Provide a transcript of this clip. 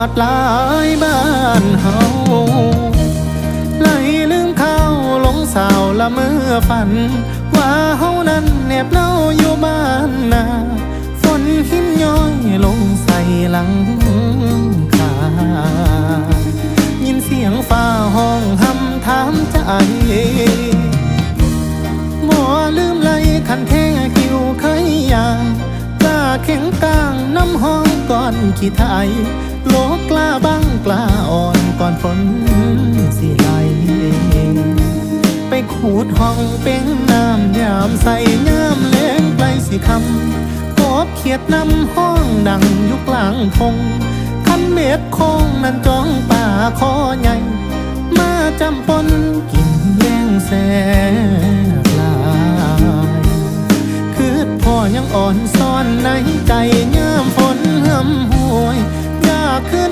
หลายบ้านเฮาไหลลืมข้าวหลงสาวละเมื่อฝันว่าเฮานั้นแนบเล่าอยู่บ้านนาฝนหินย้อยลงใส่หลังคายินเสียงฟ้าห้องหำถามใจหมอลืมไหลคันแท้กิวเคยยางกล้าแข็งกลางน้ำห้องก่อนขี้ไทยโลกกล้าบ้างกล้าอ่อนก่อนฝนสิไหลไปขูดห้องเป็นน้ำยามใส่ยามแล้งไกลสิคำกบเขียดน้ำห้องดังยุกลางพงคันเม็ดคงนั้นจ้องป่าคอใหญ่มาจำปนกินแย่งแสบลายคือพ่อยังอ่อนซ่อนในใจยามฝนหำหวยอยากขึ้น